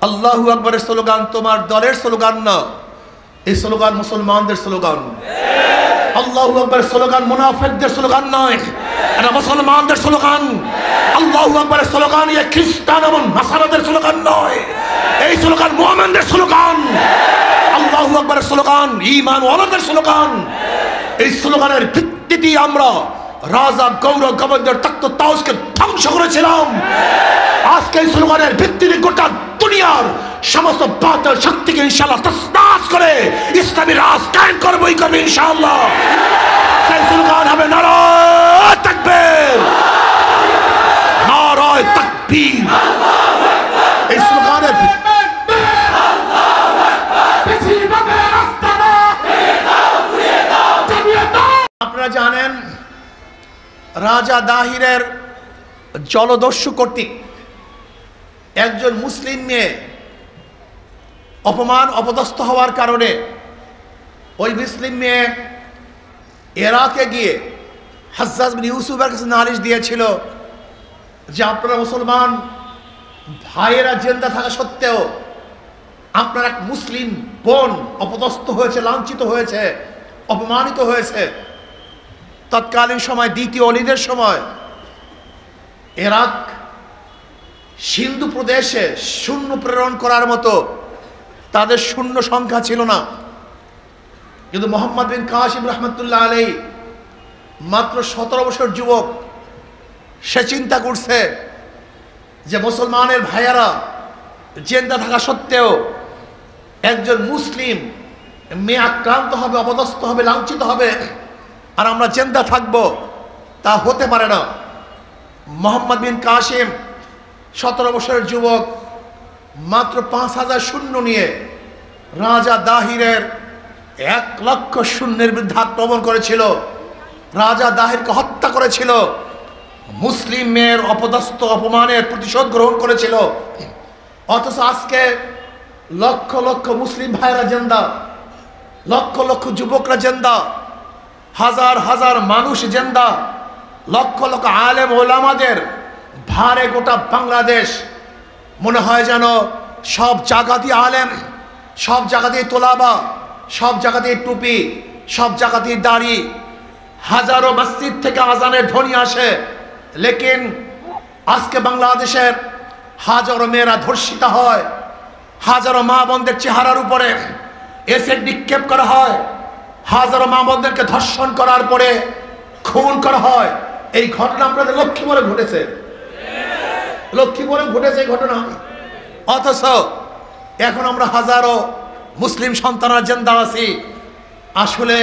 আল্লাহু আকবরের স্লোগান তোমার দলের স্লোগান না, এই স্লোগান মুসলমানদের স্লোগান। আল্লাহু আকবরের স্লোগান মুনাফিকদের স্লোগান নয়, এটা মুসলমানদের স্লোগান। আল্লাহু আকবরের স্লোগান এই খ্রিস্টান এবং নাসারাদের স্লোগান নয়, এই স্লোগান মুমিনদের স্লোগান। আল্লাহু আকবরের স্লোগান ঈমান ওয়ালাদের স্লোগান। এই স্লোগানের ভিত্তিতে আমরা রাজা গৌর গোবিন্দের তখ্ত তাউসকে ধ্বংস করেছিলাম। আজকে এই স্লোগানের ভিত্তিতে গোটা দুনিয়ার সমস্ত বাতিল শক্তিকে ইনশাআল্লাহ তসনাস করে ইসলামী রাজ কায়েম করবই করবে ইনশাআল্লাহ। সেই স্লোগান হবে নারায়ে তাকবীর, নারায়ে তাকবীর। এই স্লোগানের আপনারা জানেন রাজা দাহিরের জলদস্যু কর্তৃক একজন মুসলিম মেয়ে অপমান অপদস্থ হওয়ার কারণে ওই মুসলিম মেয়ে ইরাকে গিয়ে হাজ্জাজ বিন ইউসুফের কাছে নালিশ দিয়েছিল যে আপনারা মুসলমান ভাইয়েরা জিন্দা থাকা সত্ত্বেও আপনার এক মুসলিম বোন অপদস্থ হয়েছে, লাঞ্ছিত হয়েছে, অপমানিত হয়েছে। তৎকালীন সময় দ্বিতীয় অলিদের সময় ইরাক সিন্ধু প্রদেশে সৈন্য প্রেরণ করার মতো তাদের সৈন্য সংখ্যা ছিল না, কিন্তু মোহাম্মদ বিন কাসিম রহমতুল্লাহ আলাইহি মাত্র 17 বছর যুবক, সে চিন্তা করছে যে মুসলমানের ভাইয়ারা জিন্দা থাকা সত্ত্বেও একজন মুসলিম মেয়ে আক্রান্ত হবে, অপদস্থ হবে, লাঞ্ছিত হবে, আর আমরা জিন্দা থাকব, তা হতে পারে না। মোহাম্মদ বিন কাসিম 17 বছরের যুবক মাত্র 5000 সৈন্য নিয়ে রাজা দাহিরের 1 লক্ষ সৈন্যের বিরুদ্ধে আক্রমণ করেছিল, রাজা দাহিরকে হত্যা করেছিল, মুসলিম মেয়ের অপদস্থ অপমানের প্রতিশোধ গ্রহণ করেছিল। অথচ আজকে লক্ষ লক্ষ মুসলিম ভাইরা জিন্দা, লক্ষ লক্ষ যুবকরা জিন্দা, হাজার হাজার মানুষ জিন্দা, লক্ষ লক্ষ আলেম ওলামাদের ভারে গোটা বাংলাদেশ। মনে হয় যেন সব জায়গাতেই আলেম, সব জায়গাতেই তোলাবা, সব জায়গাতেই টুপি, সব জায়গাতেই দাড়ি, হাজারো মসজিদ থেকে আজানের ধ্বনি আসে, লেকিন আজকে বাংলাদেশের হাজারো মেয়েরা ধর্ষিতা হয়, হাজারো মা বোনদের চেহারার উপরে এসিড নিক্ষেপ করা হয়, হাজারো মা বোনদেরকে ধর্ষণ করার পরে খুন করা হয়। এই ঘটনা আপনাদের লক্ষ্মীপুরে ঘটেছে, লক্ষ্মীপুরে ঘটেছে এই ঘটনা। অথচ এখন আমরা হাজারো মুসলিম সন্তানরা জিন্দা আছি। আসলে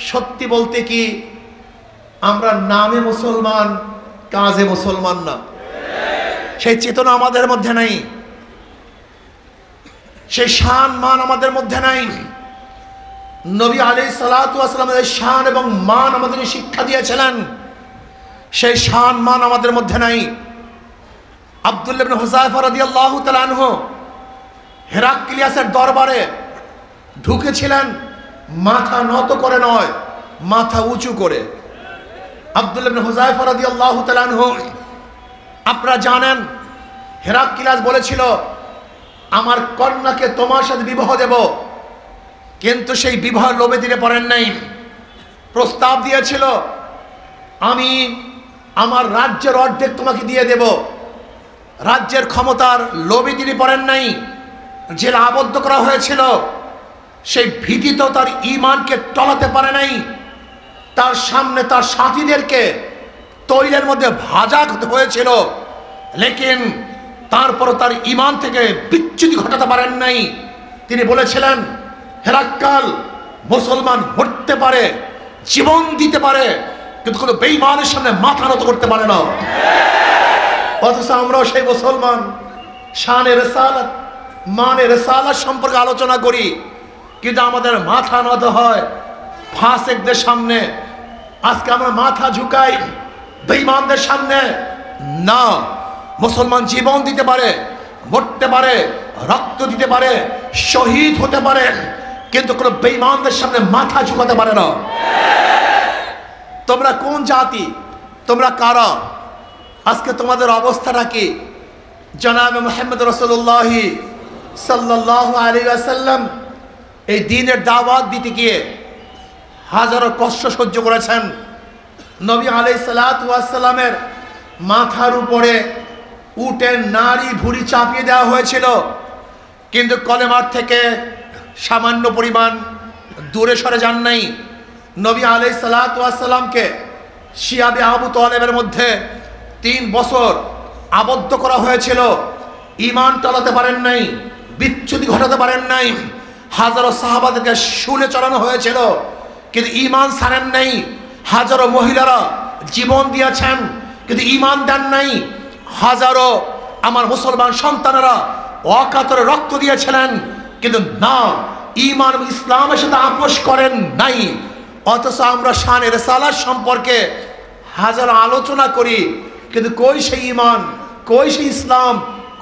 সত্যি বলতে কি আমরা নামে মুসলমান, কাজে মুসলমান না। সেই চেতনা আমাদের মধ্যে নাই, সেই শান মান আমাদের মধ্যে নাই। নবী আলাইহিস সালাতু ওয়াস সালামের শান এবং মান আমাদের শিক্ষা দিয়েছিলেন, সেই শান মান আমাদের মধ্যে নাই। আব্দুল্লাহ ইবনে হুযায়ফা রাদিয়াল্লাহু তাআলা আনহু হেরাক্লিয়াসের দরবারে ঢুকেছিলেন মাথা নত করে নয়, মাথা উঁচু করে। আব্দুল্লাহ ইবনে হুযায়ফা রাদিয়াল্লাহু তাআলা আনহু, আপনারা জানেন হেরাক্লিয়াস বলেছিল আমার কন্যাকে তোমার সাথে বিবাহ দেব, কিন্তু সেই বিবাহ লোভে দিতে পারেন নাই। প্রস্তাব দিয়েছিল আমি আমার রাজ্যের অর্ধেক তোমাকে দিয়ে দেব, রাজ্যের ক্ষমতার লোভে তিনি পারেন নাই। জেলে আবদ্ধ করা হয়েছিল, সেই ভীতিতেও তার ঈমানকে টলাতে পারে নাই। তার সামনে তার সাথীদেরকে তৈলের মধ্যে ভাজা হয়েছিল, লেকিন তারপরও তার ঈমান থেকে বিচ্যুতি ঘটাতে পারেন নাই। তিনি বলেছিলেন হেরাক্কাল মুসলমান মরতে পারে, জীবন দিতে পারে, কিন্তু কোনো বেঈমানের সামনে মাথা নত করতে পারে না। অথচ আমরাও সেই মুসলমান, শানে রিসালাত মানে রিসালাত সম্পর্কে আলোচনা করি, কিন্তু আমাদের মাথা নত হয় ফাসিকদের সামনে। আজকে আমরা মাথা ঝুঁকাই বেঈমানদের সামনে। না, মুসলমান জীবন দিতে পারে, মরতে পারে, রক্ত দিতে পারে, শহীদ হতে পারে, কিন্তু কোনো বেঈমানদের সামনে মাথা ঝুঁকাতে পারে না। তোমরা কোন জাতি, তোমরা কারা? আজকে তোমাদের অবস্থাটা কি? জনাব মুহাম্মদ রাসূলুল্লাহ সাল্লাল্লাহু আলাইহি ওয়াসাল্লাম এই দ্বীনের দাওয়াত দিতে গিয়ে হাজারো কষ্ট সহ্য করেছেন। নবী আলাইহিস সালাতু ওয়াস সালামের মাথার উপরে উটের নাড়ি ভুঁড়ি চাপিয়ে দেওয়া হয়েছিল, কিন্তু কলেমার থেকে সামান্য পরিমাণ দূরে সরে যান নাই। নবী আলাইহিস সালাতু ওয়াস সালামকে শিয়াবে আবু তালেবের মধ্যে 3 বছর আবদ্ধ করা হয়েছিল। ঈমান টলাতে পারেন নাই, বিচ্যুতি ঘটাতে পারেন নাই। হাজারো সাহাবাদেরকে শুলে চড়ানো হয়েছিল, কিন্তু ঈমান ছাড়েন নাই। হাজারো মহিলারা জীবন দিয়েছেন, কিন্তু ঈমান দেন নাই। হাজারো আমার মুসলমান সন্তানেরা অকাতরে রক্ত দিয়েছিলেন, কিন্তু না, ঈমান ইসলামের সাথে আপোষ করেন নাই। অথচ আমরা শানে রিসালাত সম্পর্কে হাজারো আলোচনা করি, কিন্তু কই সেই ঈমান, কই সেই ইসলাম,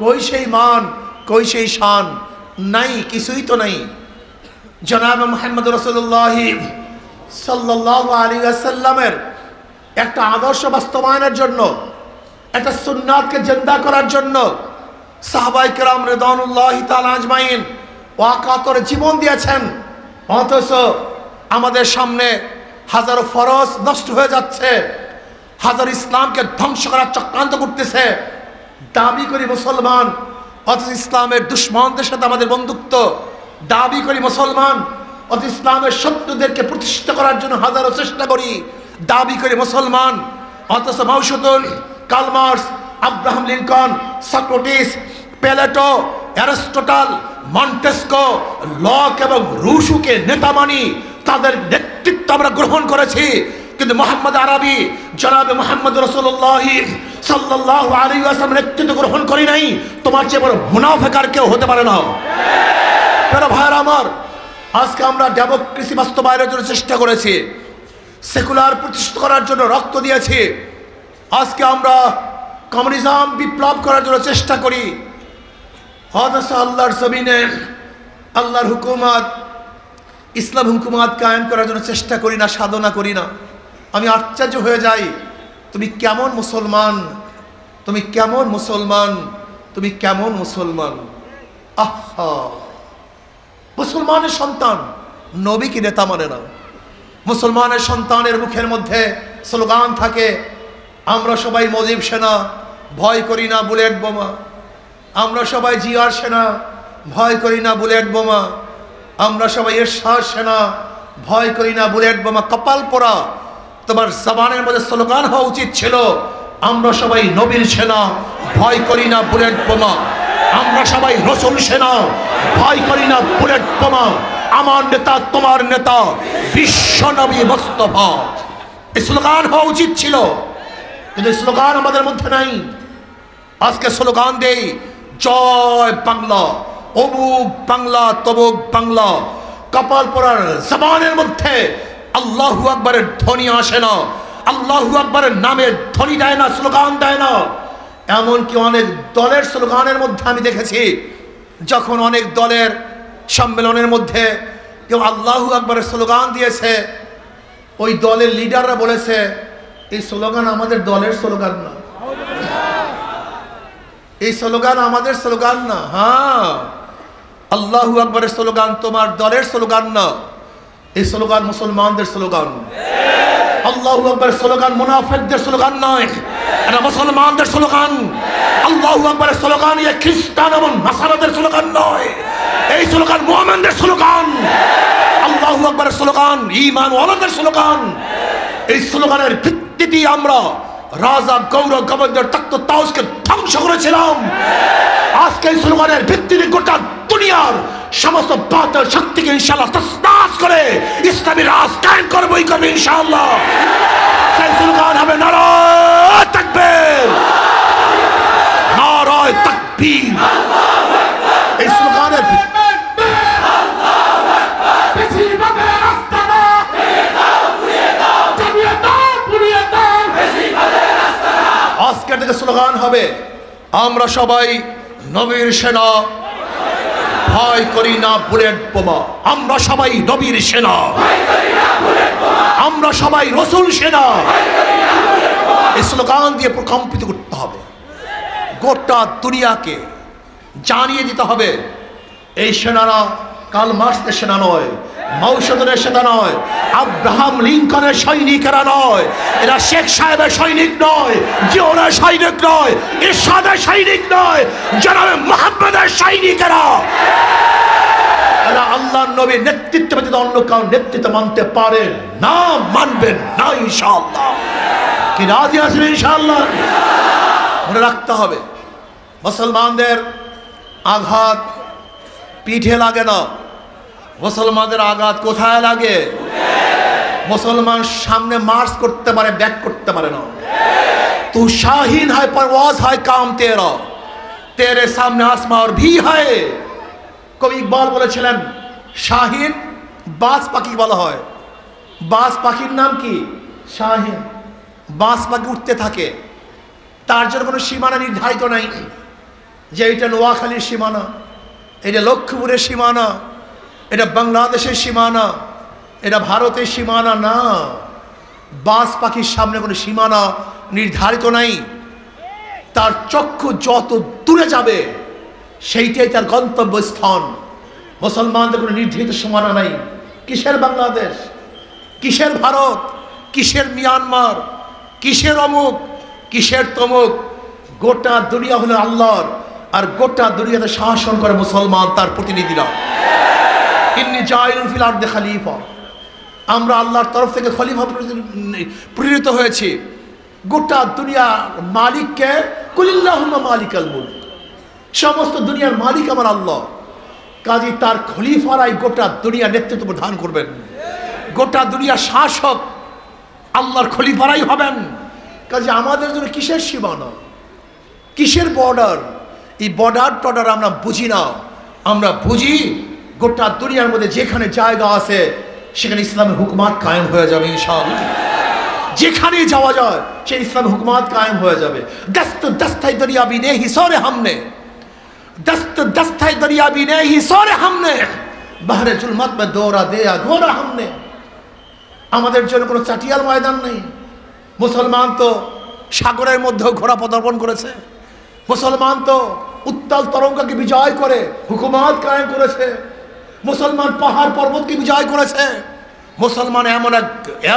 কই সেই মান, কই সেই শান? নাই, কিছুই তো নাই। জনাব মুহাম্মদ রাসূলুল্লাহ সাল্লাল্লাহু আলাইহি ওয়াসাল্লামের একটা আদর্শ বাস্তবায়নের জন্য, একটা সুন্নাতকে জিন্দা করার জন্য সাহাবায়ে কেরাম রিদওয়ানুল্লাহি তাআলা আজমাইন ওয়াকাতরে জীবন দিয়েছেন। অথচ আমাদের সামনে হাজারো ফরজ নষ্ট হয়ে যাচ্ছে, হাজার ইসলামকে ধ্বংস করার চক্রান্ত করতেছে। দাবি করি মুসলমান, অথচ ইসলামের দুশ্মনদের সাথে আমাদের বন্ধুত্ব। দাবি করি মুসলমান, অথচ ইসলামের শত্রুদেরকে প্রতিষ্ঠিত করার জন্য হাজারো চেষ্টা করি। দাবি করি মুসলমান, অথচ মাউসুতুল, Karl Marx, Abraham Lincoln, Socrates, Plato, Aristotle, Montesquieu, Locke এবং রুশোকে নেতা মানি। তাদের নেতৃত্ব আমরা গ্রহণ করেছি, কিন্তু মুহাম্মদ আরবি, জনাবে মুহাম্মদ রাসূলুল্লাহ সাল্লাল্লাহু আলাইহি ওয়াসাল্লাম নেতৃত্ব গ্রহণ করি নাই। তোমার চেয়ে বড় মুনাফিক আর কেউ হতে পারে না। প্রিয় ভাইরা আমার, আজকে আমরা ডেমোক্রেসি বাস্তবায়নের জন্য চেষ্টা করেছি, সেকুলার প্রতিষ্ঠা করার জন্য রক্ত দিয়েছি। আজকে আমরা কমিউনিজম বিপ্লব করার জন্য চেষ্টা করি। অথচ আল্লাহর জমিনে আল্লাহর হুকুমত, ইসলাম হুকুমত কায়েম করার জন্য চেষ্টা করি না, সাধনা করি না। আমি আশ্চর্য হয়ে যাই, তুমি কেমন মুসলমান, তুমি কেমন মুসলমান, তুমি কেমন মুসলমান। আহা, মুসলমানের সন্তান নবীকে নেতা মানে না। মুসলমানের সন্তানের মুখের মধ্যে স্লোগান থাকে, আমরা সবাই মুজিব সেনা, ভয় করি না বুলেট বোমা। আমরা সবাই জিয়ার সেনা, ভয় করি না বুলেট বোমা। আমরা সবাই এরশাদ সেনা, ভয় করি না বুলেট বোমা। কপাল পোড়া, তোমার জবানের মধ্যে স্লোগান হওয়া উচিত ছিল, আমরা সবাই নবীর সেনা, ভয় করি না বুলেট বোমা। আমরা সবাই রসুল সেনা, ভয় করি না বুলেট বোমা। আমার নেতা তোমার নেতা বিশ্ব নবী মুস্তাফা। এই স্লোগান হওয়া উচিত ছিল, কিন্তু স্লোগান আমাদের মধ্যে নাই। আজকে স্লোগান দেই, জয় বাংলা, অমুক বাংলা, তমুক বাংলা। কপাল পরার জবানের মধ্যে আল্লাহু আকবারের ধ্বনি আসে না, আল্লাহু আকবারের নামের ধ্বনি দেয় না, স্লোগান দেয় না। এমনকি অনেক দলের স্লোগানের মধ্যে আমি দেখেছি, যখন অনেক দলের সম্মেলনের মধ্যে কেউ আল্লাহু আকবারের স্লোগান দিয়েছে, ওই দলের লিডাররা বলেছে এই স্লোগান আমাদের দলের স্লোগান না, এই স্লোগান আমাদের স্লোগান না। হ্যাঁ, আল্লাহু আকবারের স্লোগান তোমার দলের স্লোগান না, এই স্লোগান মুসলমানদের স্লোগান। আল্লাহু আকবারের স্লোগান মুনাফিকদের স্লোগান নয়, এটা মুসলমানদের স্লোগান। আল্লাহু আকবারের স্লোগান এই খ্রিস্টান এবং নাসারাদের স্লোগান নয়, এই স্লোগান মুমিনদের স্লোগান। আল্লাহু আকবারের স্লোগান ঈমান ওয়ালাদের স্লোগান। এই স্লোগানের ভিত্তিতে আমরা রাজা গৌরব গভর্নর তখ্ত তাউসকে ধ্বংস করেছিলাম। আজকে এই স্লোগানের ভিত্তিতে গোটা দুনিয়ার সমস্ত বাতিল শক্তিকে ইনশাআল্লাহ তসনাস করে ইসলামী রাজ কায়েম করবই করবে ইনশাআল্লাহ। সেই স্লোগান হবে নারায়ে তাকবীর, নারায়ে তাকবীর। এই স্লোগানের আজকের থেকে স্লোগান হবে, আমরা সবাই নবীর সেনা, ভয় করি না বুলেট বোমা। আমরা সবাই নবীর সেনা, আমরা সবাই রসুল সেনা। এই স্লোগান দিয়ে প্রকম্পিত করতে হবে, গোটা দুনিয়াকে জানিয়ে দিতে হবে এই সেনারা কার্ল মার্ক্সের সেনা নয়, মাও সেতুংয়ের সেনা নয়, আব্রাহাম লিঙ্কনের সৈনিকেরা নয়, এরা শেখ সাহেবের সৈনিক নয়, জিওনের সৈনিক নয়, ইরশাদের সৈনিক নয়, জনাবে মুহাম্মদের সৈনিকেরা। এরা আল্লাহর নবীর নেতৃত্ব ব্যতীত অন্য কারো নেতৃত্ব মানতে পারে না, মানবেন না ইনশাআল্লাহ। কি রাজি আছেন ইনশাআল্লাহ? মনে রাখতে হবে, মুসলমানদের আঘাত পিঠে লাগে না, মুসলমানদের আঘাত কোথায় লাগে? মুসলমান সামনে মার্চ করতে পারে, ব্যাক করতে পারে না। তু শাহিন হয়, परवाज़ है काम तेरा, तेरे सामने आसमां और भी है। কবি ইকবাল বলেছিলেন, শাহিন বাজ পাখি বলা হয়, বাজ পাখির নাম কি? শাহিন। বাজ পাখি উঠতে থাকে, তার জন্য কোনো সীমানা নির্ধারিত নাই যে এটা নোয়াখালীর সীমানা, এটা লক্ষ্মীপুরের সীমানা, এটা বাংলাদেশের সীমানা, এটা ভারতের সীমানা না। বাজ পাখির সামনে কোনো সীমানা নির্ধারিত নাই, তার চক্ষু যত দূরে যাবে সেইটাই তার গন্তব্যস্থান। মুসলমানদের কোনো নির্ধারিত সীমানা নাই। কিসের বাংলাদেশ, কিসের ভারত, কিসের মিয়ানমার, কিসের অমুক, কিসের তমুক, গোটা দুনিয়া হলো আল্লাহর, আর গোটা দুনিয়াতে শাসন করে মুসলমান, তার প্রতিনিধিরা। ইন্নী জাইলুন ফিল আরদি খলিফা, আমরা আল্লাহর তরফ থেকে খলিফা প্রেরিত হয়েছি। গোটা দুনিয়ার মালিককে, কুলিল্লাহুম্মা মালিকাল মুলক, সমস্ত দুনিয়ার মালিক আমার আল্লাহ। কাজী তার খলিফারাই গোটা দুনিয়ার নেতৃত্ব প্রদান করবেন, গোটা দুনিয়ার শাসক আল্লাহর খলিফারাই হবেন। কাজে আমাদের জন্য কিসের সীমানা, কিসের বর্ডার? এই বর্ডার টর্ডার আমরা বুঝি না। আমরা বুঝি গোটা দুনিয়ার মধ্যে যেখানে জায়গা আছে সেখানে ইসলামের হুকুমাত কায়েম হয়ে যাবে ইনশাআল্লাহ। যেখানে যাওয়া যায় সেই ইসলামের হুকুমাত কায়েম হয়ে যাবে। দস্ত দস্তাই দরিয়াবি নে হিসরে हमने, दस्त दस्ताए दरियाबी ने ही सोरे हमने, बहरे जुल्मत में दौरा दिया घोरा हमने। আমাদের জন্য কোনো চাটিয়াল ময়দান নেই। মুসলমান তো সাগরের মধ্যেও ঘোড়া পদার্পণ করেছে, মুসলমান তো উত্তাল তরঙ্গকে বিজয় করে হুকুমাত কায়েম করেছে, মুসলমান পাহাড় পর্বতকে বিজয় করেছে। মুসলমান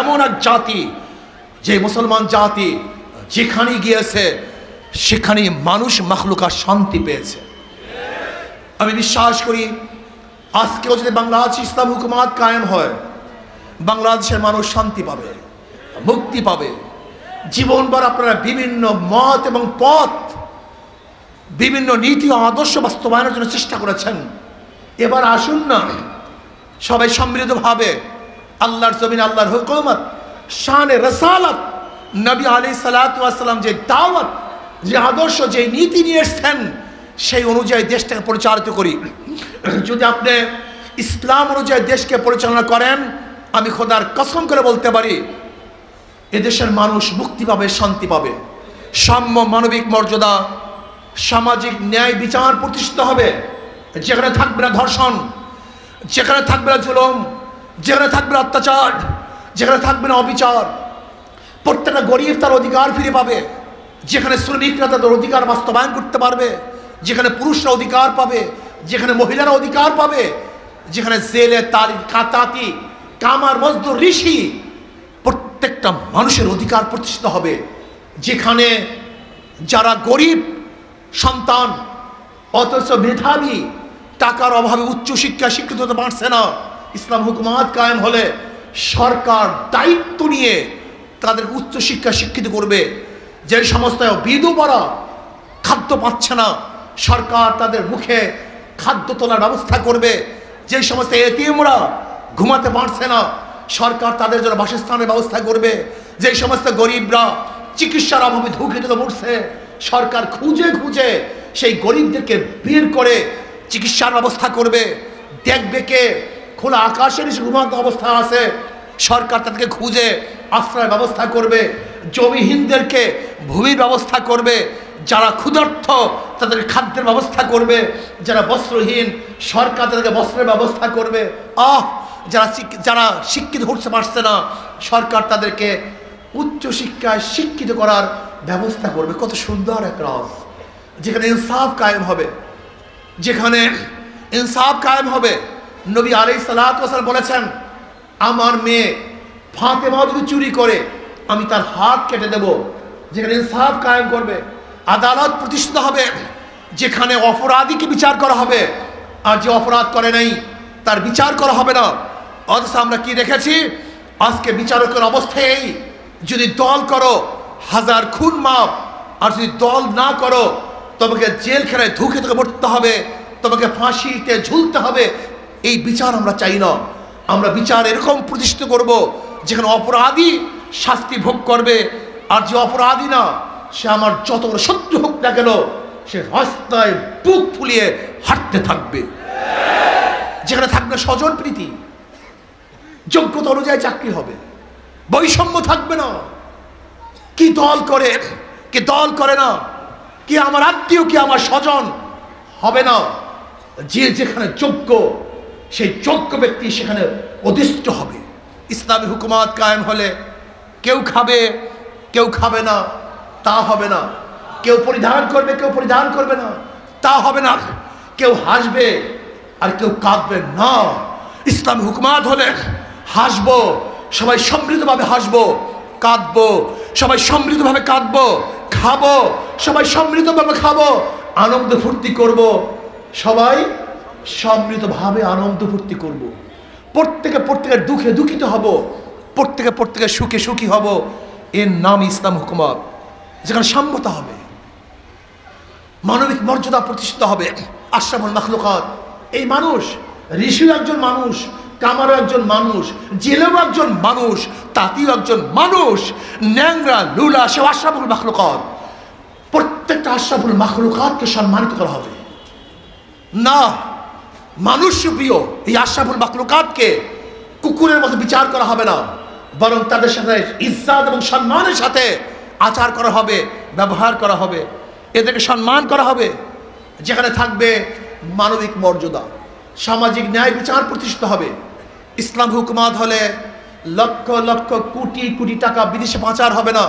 এমন এক জাতি, যে মুসলমান জাতি যেখানে গিয়েছে সেখানে মানুষ মাখলুকাত শান্তি পেয়েছে। আমি বিশ্বাস করি আজকেও যদি বাংলাদেশ ইসলাম হুকুমাত কায়েম হয়, বাংলাদেশের মানুষ শান্তি পাবে, মুক্তি পাবে। জীবনভর আপনারা বিভিন্ন মত এবং পথ, বিভিন্ন নীতি ও আদর্শ বাস্তবায়নের জন্য চেষ্টা করেছেন। এবার আসুন না সবাই সম্মিলিতভাবে আল্লাহর জমিন, আল্লাহর হুকুমত, শানে রসালত, নবী আলাইহিস সালাতু ওয়াস সালাম যে দাওয়াত, যে আদর্শ, যে নীতি নিয়ে এসেছেন সেই অনুযায়ী দেশটাকে পরিচালিত করি। যদি আপনি ইসলাম অনুযায়ী দেশকে পরিচালনা করেন, আমি খোদার কসম করে বলতে পারি এদেশের মানুষ মুক্তি পাবে, শান্তি পাবে, সাম্য মানবিক মর্যাদা, সামাজিক ন্যায় বিচার প্রতিষ্ঠিত হবে। যেখানে থাকবে না ধর্ষণ, যেখানে থাকবে না জুলুম, যেখানে থাকবে না অত্যাচার, যেখানে থাকবে না অবিচার, প্রত্যেকটা গরিব তার অধিকার ফিরে পাবে, যেখানে শ্রমিকরা তাদের অধিকার বাস্তবায়ন করতে পারবে, যেখানে পুরুষরা অধিকার পাবে, যেখানে মহিলারা অধিকার পাবে, যেখানে জেলে তাঁতি কামার মজদুর ঋষি প্রত্যেকটা মানুষের অধিকার প্রতিষ্ঠিত হবে। যেখানে যারা গরিব সন্তান অথচ মেধাবী, টাকার অভাবে উচ্চশিক্ষা শিক্ষিত হতে পারছে না, ইসলাম হুকুমাত কায়েম হলে সরকার দায়িত্ব নিয়ে তাদের উচ্চশিক্ষা শিক্ষিত করবে। যে সমস্ত বিধবারা খাদ্য পাচ্ছে না, সরকার তাদের মুখে খাদ্য তোলার ব্যবস্থা করবে। যে সমস্ত এতিমরা ঘুমাতে পারছে না, সরকার তাদের জন্য বাসস্থানের ব্যবস্থা করবে। যে সমস্ত গরিবরা চিকিৎসার অভাবে ধুঁকে মরছে, সরকার খুঁজে খুঁজে সেই গরিবদেরকে বের করে চিকিৎসার ব্যবস্থা করবে। দেখবে কে খোলা আকাশের ঘুমান্ত অবস্থা আছে, সরকার তাদেরকে খুঁজে আশ্রয়ের ব্যবস্থা করবে। জমিহীনদেরকে ভূমির ব্যবস্থা করবে, যারা ক্ষুধার্ত তাদের খাদ্যের ব্যবস্থা করবে, যারা বস্ত্রহীন সরকার তাদেরকে বস্ত্রের ব্যবস্থা করবে। যারা শিক্ষিত হতে পারছে না, সরকার তাদেরকে উচ্চশিক্ষায় শিক্ষিত করার ব্যবস্থা করবে। কত সুন্দর এক রাজ, যেখানে ইনসাফ কায়েম হবে, যেখানে ইনসাফ কায়েম হবে। নবী আলাইহিস সালাতু ওয়াস সালাম বলেছেন, আমার মেয়ে ফাতেমা যদি চুরি করে আমি তার হাত কেটে দেব। যেখানে ইনসাফ কায়েম করবে, আদালত প্রতিষ্ঠিত হবে, যেখানে অপরাধীকে বিচার করা হবে, আর যে অপরাধ করে নাই তার বিচার করা হবে না। অথচ আমরা কি দেখেছি, আজকে বিচারকের অবস্থায় এই, যদি দল করো হাজার খুন মাপ, আর যদি দল না করো তোমাকে জেলখানায় ধুকে ধুকে মরতে হবে, তোমাকে ফাঁসিতে ঝুলতে হবে। এই বিচার আমরা চাই না। আমরা বিচার এরকম প্রতিষ্ঠিত করব যেখানে অপরাধী শাস্তি ভোগ করবে, আর যে অপরাধী না সে আমার যত বড় শত্রু হোক না কেন সে রাস্তায় বুক ফুলিয়ে হাঁটতে থাকবে। যেখানে থাকবে স্বজন প্রীতি, যোগ্যতা অনুযায়ী চাকরি হবে, বৈষম্য থাকবে না। কি দল করে কি দল করে না, কি আমার আত্মীয় কি আমার স্বজন হবে না। যে যেখানে যোগ্য সেই যোগ্য ব্যক্তি সেখানে অধিষ্ঠিত হবে। ইসলামী হুকুমত কায়েম হলে কেউ খাবে কেউ খাবে না তা হবে না, কেউ পরিধান করবে কেউ পরিধান করবে না তা হবে না, কেউ হাসবে আর কেউ কাঁদবে না। ইসলামী হুকুমত হলে হাসবো, সবাই সমৃদ্ধভাবে হাসবো, কাঁদবো সবাই সমৃদ্ধভাবে কাঁদবো, খাবো সবাই সমৃদ্ধভাবে খাবো, আনন্দ ফুর্তি করব, সবাই সমৃদ্ধভাবে আনন্দ ফুর্তি করব। প্রত্যেকের দুঃখে দুঃখিত হব, প্রত্যেকের সুখে সুখী হব। এর নাম ইসলাম হুকুমত। যেখানে সাম্যতা হবে, মানবিক মর্যাদা প্রতিষ্ঠিত হবে। আশরাফুল মাখলুকাত এই মানুষ, ঋষিও একজন মানুষ, কামারও একজন মানুষ, জেলেও একজন মানুষ, তাঁতিও একজন মানুষ, ন্যাংরা লুলা সেও আশরাফুল মাখলুকাত। প্রত্যেকটা আশরাফুল মাখলুকাতকে সম্মানিত করা হবে না। মানুষ প্রিয় এই আশরাফুল মাখলুকাতকে কুকুরের মতো বিচার করা হবে না, বরং তাদের সাথে ইজ্জত এবং সম্মানের সাথে আচার করা হবে, ব্যবহার করা হবে, এদেরকে সম্মান করা হবে। যেখানে থাকবে মানবিক মর্যাদা, সামাজিক ন্যায় বিচার প্রতিষ্ঠিত হবে। ইসলাম হুকুমত হলে লক্ষ লক্ষ কোটি কোটি টাকা বিদেশে পাচার হবে না।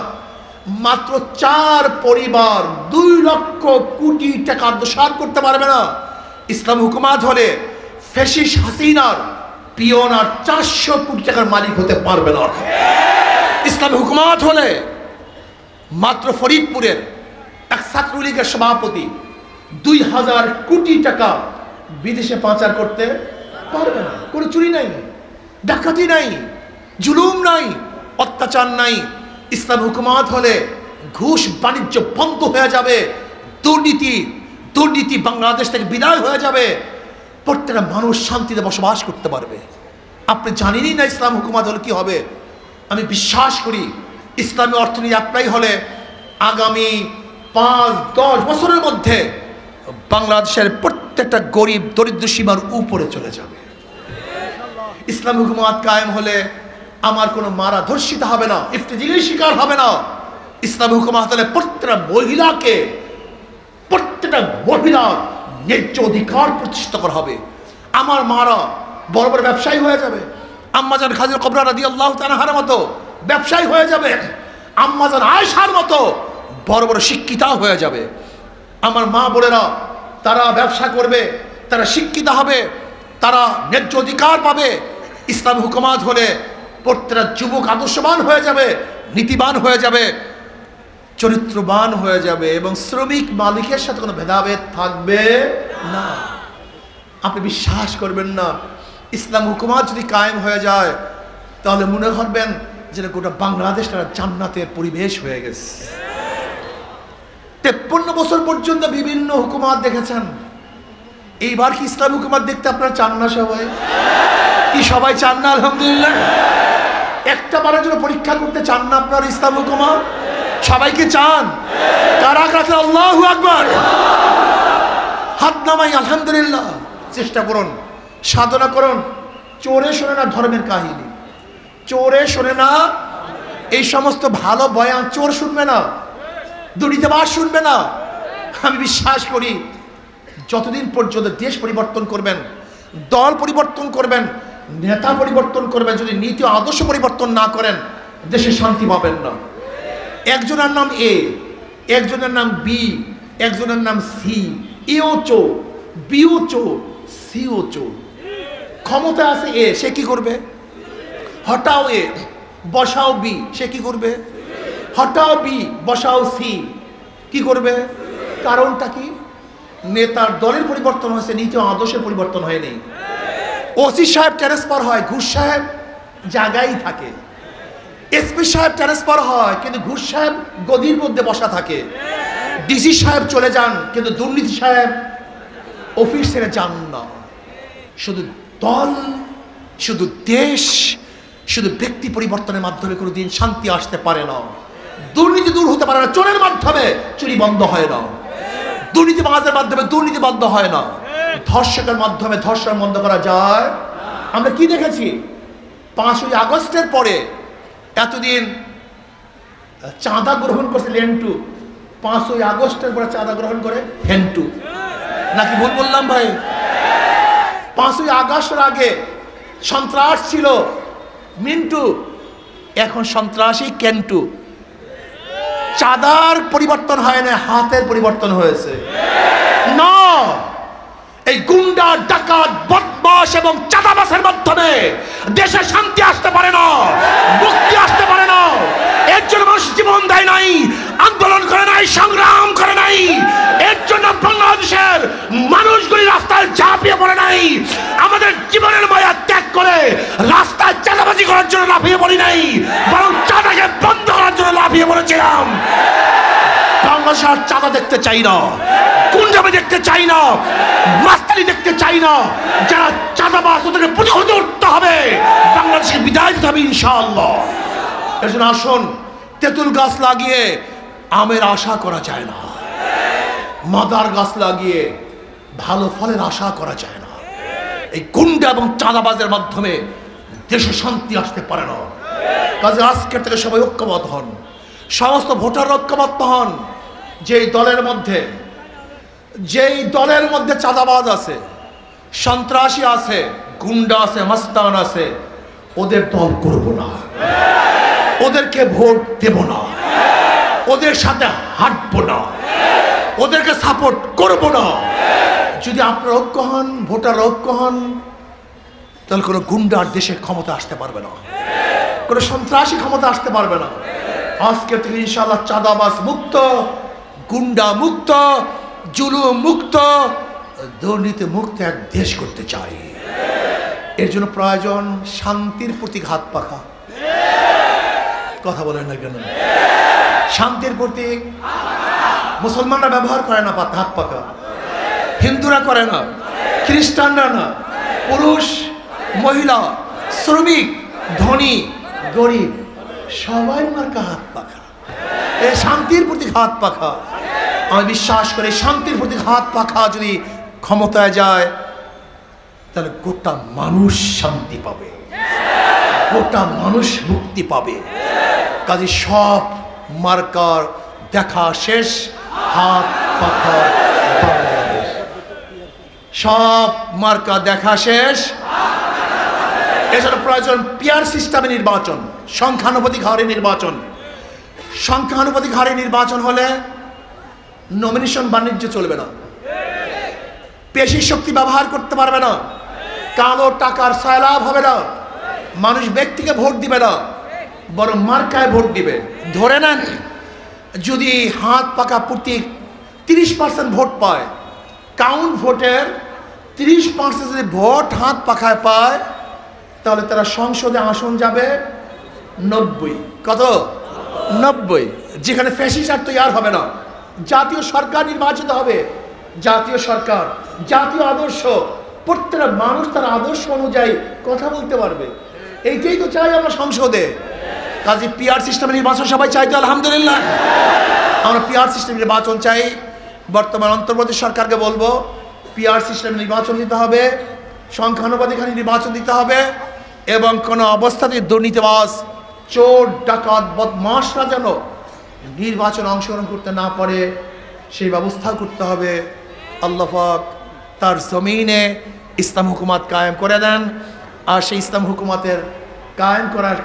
মাত্র 4 পরিবার 2 লক্ষ কোটি টাকা আত্মসাৎ করতে পারবে না। ইসলাম হুকুমত হলে ফ্যাসিস্ট হাসিনার পিয়ন আর 400 কোটি টাকার মালিক হতে পারবে না। ইসলাম হুকুমত হলে মাত্র ফরিদপুরের এক ছাত্রলীগের সভাপতি 2000 কোটি টাকা বিদেশে পাচার করতে পারবে না। কোনো চুরি নাই, ডাকাতি নাই, জুলুম নাই, অত্যাচার নাই। ইসলাম হুকুমত হলে ঘুষ বাণিজ্য বন্ধ হয়ে যাবে, দুর্নীতি বাংলাদেশ থেকে বিদায় হয়ে যাবে। প্রত্যেকটা মানুষ শান্তিতে বসবাস করতে পারবে। আপনি জানেনই না ইসলাম হুকুমত হলে কি হবে। আমি বিশ্বাস করি ইসলামী অর্থনীতি অ্যাপ্লাই হলে আগামী 5-10 বছরের মধ্যে বাংলাদেশের প্রত্যেকটা গরিব দরিদ্র সীমার উপরে চলে যাবে। ইসলামী হুকুমত কায়েম হলে আমার কোনো মারা ধর্ষিত হবে না, ইফতিজিলের শিকার হবে না। ইসলামী হুকুমত হলে প্রত্যেকটা মহিলা ন্যায্য অধিকার প্রতিষ্ঠা করা হবে। আমার মারা বড় বড় ব্যবসায়ী হয়ে যাবে। আম্মাজান খাদিজা কুবরা রাদিয়াল্লাহু তাআলার মতো ব্যবসায়ী হয়ে যাবে। আম্মাজান আয়েশার মতো বড় বড় শিক্ষিতা হয়ে যাবে। আমার মা বোনেরা তারা ব্যবসা করবে, তারা শিক্ষিত হবে, তারা ন্যায্য অধিকার পাবে। ইসলাম হুকুমত হলে প্রত্যেকটা যুবক আদর্শবান হয়ে যাবে, নীতিবান হয়ে যাবে, চরিত্রবান হয়ে যাবে, এবং শ্রমিক মালিকের সাথে কোনো ভেদাভেদ থাকবে না। আপনি বিশ্বাস করবেন না, ইসলাম হুকুমত যদি কায়েম হয়ে যায় তাহলে মনে করবেন যে গোটা বাংলাদেশটা জান্নাতের পরিবেশ হয়ে গেছে। 53 বছর পর্যন্ত বিভিন্ন হুকুমত দেখেছেন, এইবার কি ইসলাম হুকুমত দেখতে আপনারা চান না? সবাই কি সবাই চান না? আলহামদুলিল্লাহ। একটা বারের জন্য পরীক্ষা করতে চান না আপনারা ইসলাম হুকুমত? সবাইকে চান? কারা কাছে আল্লাহু আকবার, হাত নামাই আলহামদুলিল্লাহ। চেষ্টা করুন, সাধনা করুন। চোরে শোনে না ধর্মের কাহিনী, চোরে শোনে না এই সমস্ত ভালো বয়ান, চোর শুনবে না, দুর্নীতিবাজ শুনবে না। আমি বিশ্বাস করি যতদিন পর্যন্ত দেশ পরিবর্তন করবেন, দল পরিবর্তন করবেন, নেতা পরিবর্তন করবেন, যদি নীতি আদর্শ পরিবর্তন না করেন দেশে শান্তি পাবেন না। একজনের নাম এ, একজনের নাম বি, একজনের নাম সি, এও চোর, বিও চোর, সিও চোর। ক্ষমতা আছে এ, সে কি করবে? হটাও এ বসাও বি, সে কি করবে? হটাও বি বসাও সি, কি করবে? কারণটা কি? নেতার দলের পরিবর্তন হয়েছে, নীতি আদর্শের পরিবর্তন হয়নি। ওসি সাহেব ট্রান্সফার হয়, ঘুষ সাহেব জায়গায় থাকে। এসপি সাহেব ট্রান্সফার হয়, কিন্তু ঘুষ সাহেব গদির মধ্যে বসা থাকে। ডিসি সাহেব চলে যান, কিন্তু দুর্নীতি সাহেব অফিস ছেড়ে যান না। শুধু দল, শুধু দেশ, শুধু ব্যক্তি পরিবর্তনের মাধ্যমে কোনোদিন শান্তি আসতে পারে না। দুর্নীতি দূর হতে পারে না চোরের মাধ্যমে, চুরি বন্ধ হয় না। দুর্নীতিবাজের মাধ্যমে দুর্নীতি বন্ধ হয় না। ধর্ষকের মাধ্যমে ধর্ষণ বন্ধ করা যায়। আমরা কি দেখেছি 5ই আগস্টের পরে? এতদিন চাঁদা গ্রহণ করছে লেন্টু, 5ই আগস্টের পরে চাঁদা গ্রহণ করে ফেন্টু। নাকি ভুল বললাম ভাই? 5ই আগস্টের আগে সন্ত্রাস ছিল মিন্টু, এখন সন্ত্রাসী কেন্টু। চাঁদার পরিবর্তন হয় না, হাতের পরিবর্তন হয়েছে। না, এই গুন্ডা, ডাকাত, বদমাশ এবং চাঁদাবাসের মাধ্যমে দেশে শান্তি আসতে পারে না, মুক্তি আসতে পারে না। এর জন্য মানুষ জীবন দেয় নাই, আন্দোলন করে নাই, সংগ্রাম করে নাই। এর জন্য বাংলাদেশের মানুষগুলি রাস্তায় ঝাঁপিয়ে পড়ে নাই। আমাদের জীবনের মায়া ত্যাগ করে রাস্তায় চাঁদাবাজি করার জন্য লাফিয়ে পড়ি নাই, বরং চাঁদাকে বন্ধ করার জন্য লাফিয়ে পড়েছিলাম। বাংলাদেশ আর চাঁদা দেখতে চাই না, গুন্ডামি দেখতে চাই না, মাস্তানি দেখতে চাই না। যারা চাঁদাবাজ ওদেরকে প্রতিহত করতে হবে, বাংলাদেশকে বিদায় দিতে হবে ইনশাআল্লাহ। এর জন্য আসুন, তেঁতুল গাছ লাগিয়ে আমের আশা করা যায় না, মাদার গাছ লাগিয়ে ভালো ফলের আশা করা যায় না। এই গুন্ডা এবং চাঁদাবাজের মাধ্যমে দেশে শান্তি আসতে পারে না। কাজে আজকের থেকে সবাই ঐক্যবদ্ধ হন, সমস্ত ভোটার ঐক্যবদ্ধ হন। যেই দলের মধ্যে চাঁদাবাজ আছে, সন্ত্রাসী আছে, গুন্ডা আছে, মাস্তান আছে, ওদের দল করব না, ওদেরকে ভোট দেব না, ওদের সাথে হাঁটবো না, ওদেরকে সাপোর্ট করব না। যদি আপনারা ঐক্য হন, ভোটার ঐক্য হন, তাহলে কোনো গুন্ডার দেশের ক্ষমতা আসতে পারবে না, কোনো সন্ত্রাসী ক্ষমতা আসতে পারবে না। আজকে থেকে ইনশাআল্লাহ চাঁদাবাজ মুক্ত, গুন্ডা মুক্ত, জুলুম মুক্ত, দুর্নীতি মুক্ত এক দেশ করতে চাই। এর জন্য প্রয়োজন শান্তির প্রতীক হাত পাখা। কথা বলেন না কেন? শান্তির প্রতীক মুসলমানরা ব্যবহার করে না হাত পাখা, হিন্দুরা করে না, খ্রিস্টানরা না, পুরুষ, মহিলা, শ্রমিক, ধনী, গরিব, সবাই মার্কা হাত পাখা। এই শান্তির প্রতীক হাত পাখা। আমি বিশ্বাস করি শান্তির প্রতীক হাত পাখা যদি ক্ষমতায় যায়, তাহলে গোটা মানুষ শান্তি পাবে, গোটা মানুষ মুক্তি পাবে। কাজে সব মার্কার দেখা শেষ, হাত পাখা বাংলাদেশ। সব মার্কা দেখা শেষ। এছাড়া প্রয়োজন পিয়ার সিস্টেমে নির্বাচন, সংখ্যানুপাতিক হারে নির্বাচন। সংখ্যানুপাতিক হারে নির্বাচন হলে নমিনেশন বাণিজ্য চলবে না, পেশি শক্তি ব্যবহার করতে পারবে না, কালো টাকার সয়লাভ হবে না, মানুষ ব্যক্তিকে ভোট দিবে না, বরং মার্কায় ভোট দিবে। ধরে নেন যদি হাত পাকা প্রতীক 30% ভোট পায়, কাউন্ট ভোটের 30% যদি ভোট হাত পাখায় পায়, তাহলে তারা সংসদে আসন যাবে 90। কত? 90। যেখানে ফ্যাসিস্ট তৈরি হবে না, জাতীয় সরকার নির্বাচিত হবে। জাতীয় সরকার, জাতীয় আদর্শ, প্রত্যেকটা মানুষ তার আদর্শ অনুযায়ী কথা বলতে পারবে। এইটাই তো চাই আমরা সংসদে। কাজে পিআর সিস্টেমে নির্বাচন সবাই চাই তো আলহামদুলিল্লাহ। আমরা পিআর সিস্টেম নির্বাচন চাই। বর্তমান অন্তর্বর্তী সরকারকে বলবো পিআর সিস্টেম নির্বাচন দিতে হবে, সংখ্যানুপাতিক নির্বাচন দিতে হবে, এবং কোনো অবস্থাতেই দুর্নীতিবাজ, চোর, ডাকাত, বদমাশরা যেন নির্বাচনে অংশগ্রহণ করতে না পারে সেই ব্যবস্থা করতে হবে। আল্লাহ পাক তার জমিনে ইসলাম হুকুমত কায়েম করে দেন, আর সেই ইসলাম হুকুমতের কায়েম করার